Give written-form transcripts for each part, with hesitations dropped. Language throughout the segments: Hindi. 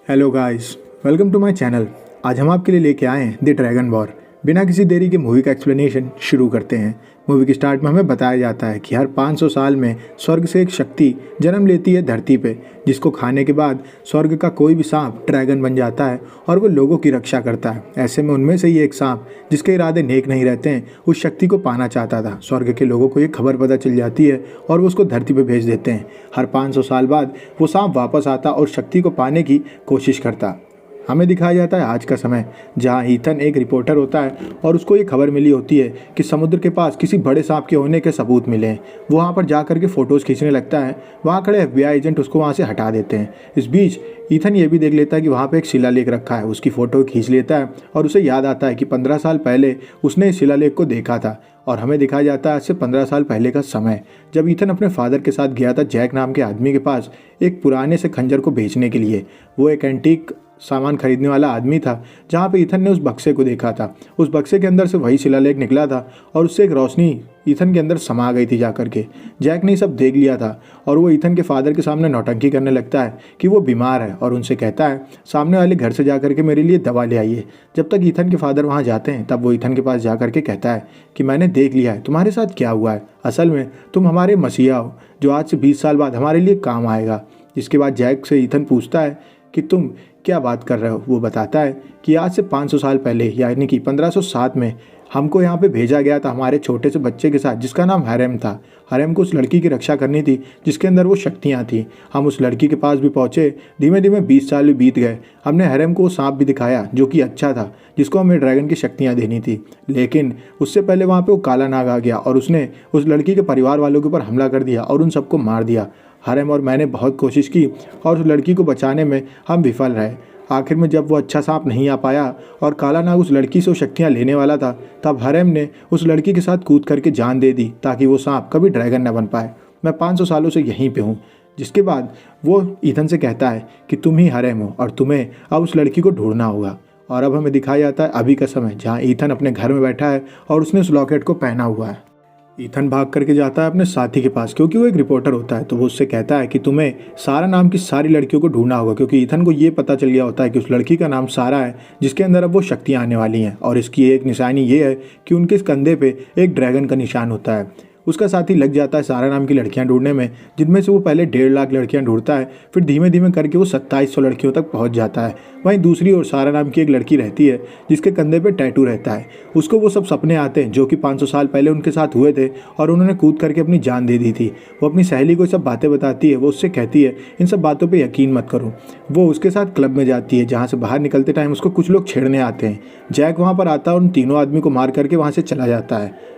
Hello guys, welcome to my channel. आज हम आपके लिए लेके आए हैं द ड्रैगन वॉर। बिना किसी देरी के मूवी का एक्सप्लेनेशन शुरू करते हैं। मूवी के स्टार्ट में हमें बताया जाता है कि हर 500 साल में स्वर्ग से एक शक्ति जन्म लेती है धरती पे, जिसको खाने के बाद स्वर्ग का कोई भी सांप ड्रैगन बन जाता है और वो लोगों की रक्षा करता है। ऐसे में उनमें से ही एक सांप, जिसके इरादे नेक नहीं रहते हैं, उस शक्ति को पाना चाहता था। स्वर्ग के लोगों को ये खबर पता चल जाती है और वो उसको धरती पर भेज देते हैं। हर 500 साल बाद वो सांप वापस आता और शक्ति को पाने की कोशिश करता। हमें दिखाया जाता है आज का समय, जहां ईथन एक रिपोर्टर होता है और उसको ये खबर मिली होती है कि समुद्र के पास किसी बड़े सांप के होने के सबूत मिले हैं। वो वहाँ पर जा करके फ़ोटोज़ खींचने लगता है। वहाँ खड़े FBI एजेंट उसको वहाँ से हटा देते हैं। इस बीच ईथन ये भी देख लेता है कि वहाँ पे एक शिलालेख रखा है। उसकी फ़ोटो खींच लेता है और उसे याद आता है कि 15 साल पहले उसने इस शिलालेख को देखा था। और हमें दिखाया जाता है आज से 15 साल पहले का समय, जब ईथन अपने फादर के साथ गया था जैक नाम के आदमी के पास एक पुराने से खंजर को बेचने के लिए। वो एक एंटीक सामान खरीदने वाला आदमी था। जहाँ पे ईथन ने उस बक्से को देखा था, उस बक्से के अंदर से वही शिलालेख निकला था और उससे एक रोशनी ईथन के अंदर समा गई थी जाकर के। जैक ने सब देख लिया था और वो ईथन के फादर के सामने नौटंकी करने लगता है कि वो बीमार है और उनसे कहता है सामने वाले घर से जा कर के मेरे लिए दवा ले आइए। जब तक ईथन के फादर वहाँ जाते हैं तब वो ईथन के पास जा कर के कहता है कि मैंने देख लिया है तुम्हारे साथ क्या हुआ है। असल में तुम हमारे मसीहा हो जो आज से 20 साल बाद हमारे लिए काम आएगा। जिसके बाद जैक से ईथन पूछता है कि तुम क्या बात कर रहे हो। वो बताता है कि आज से 500 साल पहले यानी कि 1507 में हमको यहाँ पे भेजा गया था हमारे छोटे से बच्चे के साथ, जिसका नाम हरेम था। हरेम को उस लड़की की रक्षा करनी थी जिसके अंदर वो शक्तियाँ थी। हम उस लड़की के पास भी पहुँचे। धीमे धीमे 20 साल भी बीत गए। हमने हरेम को वो सांप भी दिखाया जो कि अच्छा था, जिसको हमें ड्रैगन की शक्तियाँ देनी थी। लेकिन उससे पहले वहाँ पर वो काला नाग आ गया और उसने उस लड़की के परिवार वालों के ऊपर हमला कर दिया और उन सबको मार दिया। हरेम और मैंने बहुत कोशिश की और उस लड़की को बचाने में हम विफल रहे। आखिर में जब वो अच्छा सांप नहीं आ पाया और काला नाग उस लड़की से शक्तियाँ लेने वाला था, तब हरेम ने उस लड़की के साथ कूद करके जान दे दी ताकि वो सांप कभी ड्रैगन न बन पाए। मैं 500 सालों से यहीं पे हूँ। जिसके बाद वो ईथन से कहता है कि तुम ही हरेम हो और तुम्हें अब उस लड़की को ढूंढना होगा। और अब हमें दिखाया जाता है अभी का समय, जहाँ ईथन अपने घर में बैठा है और उसने उस लॉकेट को पहना हुआ है। ईथन भाग करके जाता है अपने साथी के पास, क्योंकि वो एक रिपोर्टर होता है। तो वो उससे कहता है कि तुम्हें सारा नाम की सारी लड़कियों को ढूंढना होगा, क्योंकि ईथन को ये पता चल गया होता है कि उस लड़की का नाम सारा है जिसके अंदर अब वो शक्तियाँ आने वाली हैं। और इसकी एक निशानी ये है कि उनके इस कंधे पे एक ड्रैगन का निशान होता है। उसका साथी लग जाता है सारा नाम की लड़कियां ढूंढने में, जिनमें से वो पहले 1.5 लाख लड़कियां ढूंढता है। फिर धीमे धीमे करके वो 2700 लड़कियों तक पहुंच जाता है। वहीं दूसरी ओर सारा नाम की एक लड़की रहती है जिसके कंधे पे टैटू रहता है। उसको वो सब सपने आते हैं जो कि 500 साल पहले उनके साथ हुए थे और उन्होंने कूद करके अपनी जान दे दी थी। वो अपनी सहेली को सब बातें बताती है। वो उससे कहती है इन सब बातों पर यकीन मत करो। वो उसके साथ क्लब में जाती है, जहाँ से बाहर निकलते टाइम उसको कुछ लोग छेड़ने आते हैं। जैक वहाँ पर आता है और उन तीनों आदमी को मार करके वहाँ से चला जाता है।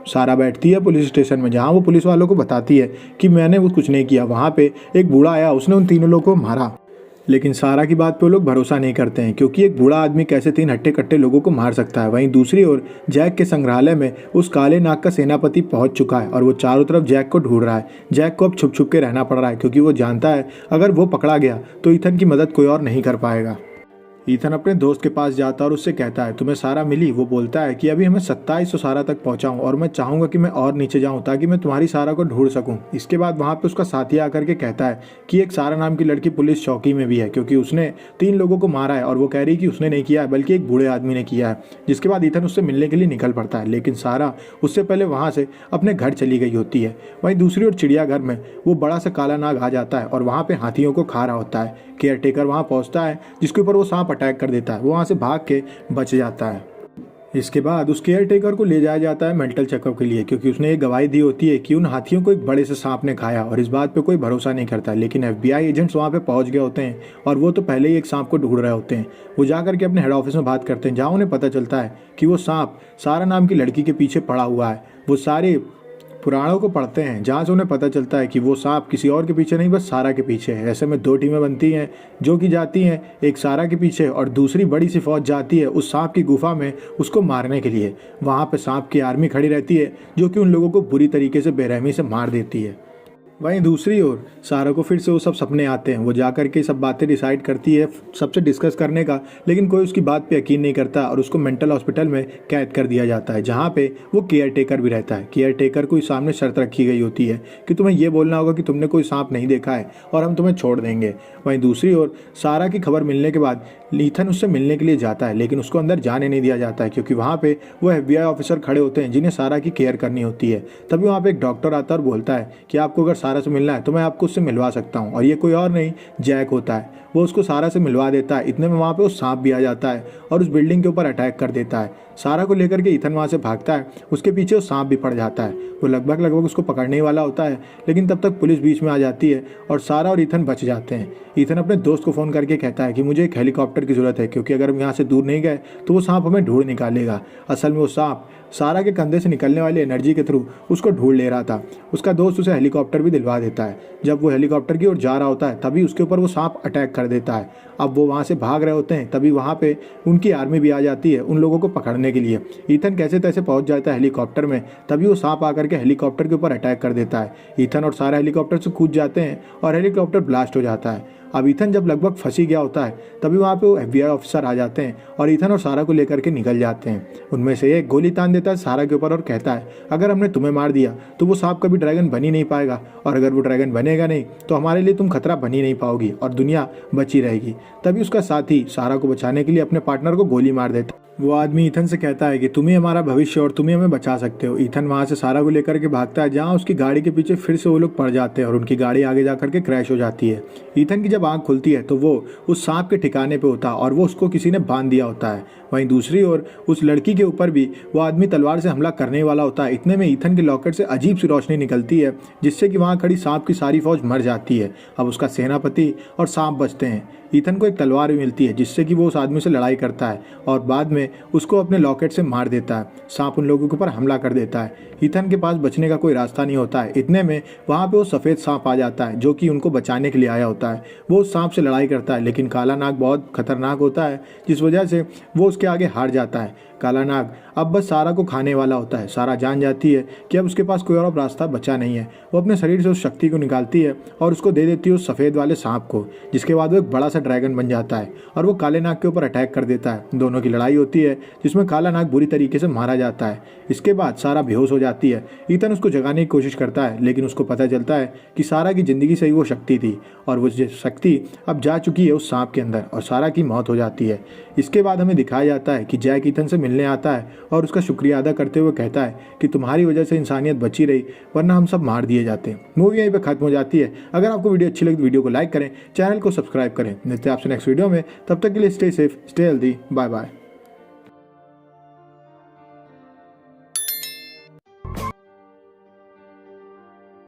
सारा बैठती है पुलिस स्टेशन में, जहाँ वो पुलिस वालों को बताती है कि मैंने वो कुछ नहीं किया। वहाँ पे एक बूढ़ा आया, उसने उन तीनों लोगों को मारा। लेकिन सारा की बात पे वो लोग भरोसा नहीं करते हैं, क्योंकि एक बूढ़ा आदमी कैसे 3 हट्टे कट्टे लोगों को मार सकता है। वहीं दूसरी ओर जैक के संग्रहालय में उस काले नाग का सेनापति पहुंच चुका है और वो चारों तरफ जैक को ढूंढ रहा है। जैक को अब छुप छुप के रहना पड़ रहा है, क्योंकि वो जानता है अगर वो पकड़ा गया तो ईथन की मदद कोई और नहीं कर पाएगा। ईथन अपने दोस्त के पास जाता है और उससे कहता है तुम्हें सारा मिली। वो बोलता है कि अभी हमें 2700 सारा तक पहुंचाऊं और मैं चाहूँगा कि मैं और नीचे जाऊं ताकि मैं तुम्हारी सारा को ढूंढ सकूं। इसके बाद वहां पे उसका साथी आकर के कहता है कि एक सारा नाम की लड़की पुलिस चौकी में भी है, क्योंकि उसने 3 लोगों को मारा है और वो कह रही कि उसने नहीं किया है बल्कि एक बूढ़े आदमी ने किया है। जिसके बाद ईथन उससे मिलने के लिए निकल पड़ता है, लेकिन सारा उससे पहले वहाँ से अपने घर चली गई होती है। वहीं दूसरी ओर चिड़ियाघर में वो बड़ा सा काला नाग आ जाता है और वहाँ पे हाथियों को खा रहा होता है। केयर टेकर वहाँ पहुँचता है, जिसके ऊपर वो सांप अटैक कर देता है। वो वहाँ से भाग के बच जाता है। इसके बाद उस केयर टेकर को ले जाया जाता है मेंटल चेकअप के लिए, क्योंकि उसने एक गवाही दी होती है कि उन हाथियों को एक बड़े से सांप ने खाया और इस बात पे कोई भरोसा नहीं करता। लेकिन FBI एजेंट्स वहाँ पे पहुँच गए होते हैं और वो तो पहले ही एक सांप को ढूंढ रहे होते हैं। वो जाकर के अपने हेड ऑफिस में बात करते हैं, जहाँ उन्हें पता चलता है कि वो सांप सारा नाम की लड़की के पीछे पड़ा हुआ है। वो सारे पुराणों को पढ़ते हैं, जहाँ से उन्हें पता चलता है कि वो सांप किसी और के पीछे नहीं बस सारा के पीछे है। ऐसे में 2 टीमें बनती हैं जो कि जाती हैं एक सारा के पीछे और दूसरी बड़ी सी फौज जाती है उस सांप की गुफा में उसको मारने के लिए। वहाँ पे सांप की आर्मी खड़ी रहती है जो कि उन लोगों को बुरी तरीके से बेरहमी से मार देती है। वहीं दूसरी ओर सारा को फिर से वो सब सपने आते हैं। वो जाकर के सब बातें डिसाइड करती है सबसे डिस्कस करने का, लेकिन कोई उसकी बात पे यकीन नहीं करता और उसको मेंटल हॉस्पिटल में कैद कर दिया जाता है, जहाँ पे वो केयर टेकर भी रहता है। केयर टेकर को सामने शर्त रखी गई होती है कि तुम्हें ये बोलना होगा कि तुमने कोई सांप नहीं देखा है और हम तुम्हें छोड़ देंगे। वहीं दूसरी ओर सारा की खबर मिलने के बाद ईथन उससे मिलने के लिए जाता है, लेकिन उसको अंदर जाने नहीं दिया जाता है क्योंकि वहाँ पे वो FBI ऑफिसर खड़े होते हैं जिन्हें सारा की केयर करनी होती है। तभी वहाँ पे एक डॉक्टर आता है और बोलता है कि आपको अगर सारा से मिलना है तो मैं आपको उससे मिलवा सकता हूँ, और ये कोई और नहीं जैक होता है। वो उसको सारा से मिलवा देता है। इतने में वहाँ पे वो सांप भी आ जाता है और उस बिल्डिंग के ऊपर अटैक कर देता है। सारा को लेकर के ईथन वहाँ से भागता है, उसके पीछे वो सांप भी पड़ जाता है। वो लगभग उसको पकड़ने ही वाला होता है, लेकिन तब तक पुलिस बीच में आ जाती है और सारा और ईथन बच जाते हैं। ईथन अपने दोस्त को फ़ोन करके कहता है कि मुझे एक हेलीकॉप्टर की ज़रूरत है क्योंकि अगर हम यहाँ से दूर नहीं गए तो वो सांप हमें ढूंढ निकालेगा। असल में वो सांप सारा के कंधे से निकलने वाली एनर्जी के थ्रू उसको ढूंढ ले रहा था। उसका दोस्त उसे हेलीकॉप्टर भी दिलवा देता है। जब वो हेलीकॉप्टर की ओर जा रहा होता है तभी उसके ऊपर वो सांप अटैक कर देता है। अब वो वहाँ से भाग रहे होते हैं, तभी वहाँ पे उनकी आर्मी भी आ जाती है उन लोगों को पकड़ने के लिए। ईथन कैसे तैसे पहुँच जाता है हेलीकॉप्टर में, तभी वो सांप आकर के हेलीकॉप्टर के ऊपर अटैक कर देता है। ईथन और सारा हेलीकॉप्टर से कूद जाते हैं और हेलीकॉप्टर ब्लास्ट हो जाता है। अब ईथन जब लगभग फंसी गया होता है तभी वहाँ पे वो FBI ऑफिसर आ जाते हैं और ईथन और सारा को लेकर के निकल जाते हैं। उनमें से एक गोली तान देता है सारा के ऊपर और कहता है अगर हमने तुम्हें मार दिया तो वो सांप कभी ड्रैगन बन ही नहीं पाएगा, और अगर वो ड्रैगन बनेगा नहीं तो हमारे लिए तुम खतरा बन ही नहीं पाओगी और दुनिया बची रहेगी। तभी उसका साथी सारा को बचाने के लिए अपने पार्टनर को गोली मार देता है। वो आदमी ईथन से कहता है कि तुम ही हमारा भविष्य और तुम ही हमें बचा सकते हो। ईथन वहाँ से सारा को लेकर के भागता है, जहाँ उसकी गाड़ी के पीछे फिर से वो लोग पड़ जाते हैं और उनकी गाड़ी आगे जा करके क्रैश हो जाती है। ईथन की जब आँख खुलती है तो वो उस सांप के ठिकाने पे होता है और वो उसको किसी ने बांध दिया होता है। वहीं दूसरी ओर उस लड़की के ऊपर भी वो आदमी तलवार से हमला करने वाला होता है। इतने में ईथन के लॉकेट से अजीब सी रोशनी निकलती है जिससे कि वहाँ खड़ी सांप की सारी फौज मर जाती है। अब उसका सेनापति और सांप बचते हैं। ईथन को एक तलवार भी मिलती है जिससे कि वो उस आदमी से लड़ाई करता है और बाद में उसको अपने लॉकेट से मार देता है। सांप उन लोगों के ऊपर हमला कर देता है। ईथन के पास बचने का कोई रास्ता नहीं होता है। इतने में वहाँ पे वो सफ़ेद सांप आ जाता है जो कि उनको बचाने के लिए आया होता है। वो उस सांप से लड़ाई करता है, लेकिन काला नाग बहुत खतरनाक होता है जिस वजह से वो उसके आगे हार जाता है। काला नाग अब बस सारा को खाने वाला होता है। सारा जान जाती है कि अब उसके पास कोई और रास्ता बचा नहीं है। वो अपने शरीर से उस शक्ति को निकालती है और उसको दे देती है उस सफ़ेद वाले सांप को, जिसके बाद वो एक बड़ा सा ड्रैगन बन जाता है और वो काले नाग के ऊपर अटैक कर देता है। दोनों की लड़ाई होती है जिसमें काला नाग बुरी तरीके से मारा जाता है। इसके बाद सारा बेहोश हो जाती है। ईथन उसको जगाने की कोशिश करता है, लेकिन उसको पता चलता है कि सारा की ज़िंदगी से ही वो शक्ति थी और वो शक्ति अब जा चुकी है उस सांप के अंदर और सारा की मौत हो जाती है। इसके बाद हमें दिखाया जाता है कि जैक ईथन से मिलने आता है और उसका शुक्रिया अदा करते हुए कहता है कि तुम्हारी वजह से इंसानियत बची रही, वरना हम सब मार दिए जाते। मूवी यहीं पे खत्म हो जाती है। अगर आपको वीडियो अच्छी लगी तो वीडियो को लाइक करें, चैनल को सब्सक्राइब करें। मिलते हैं आपसे नेक्स्ट वीडियो में, तब तक के लिए stay safe, stay healthy, bye bye.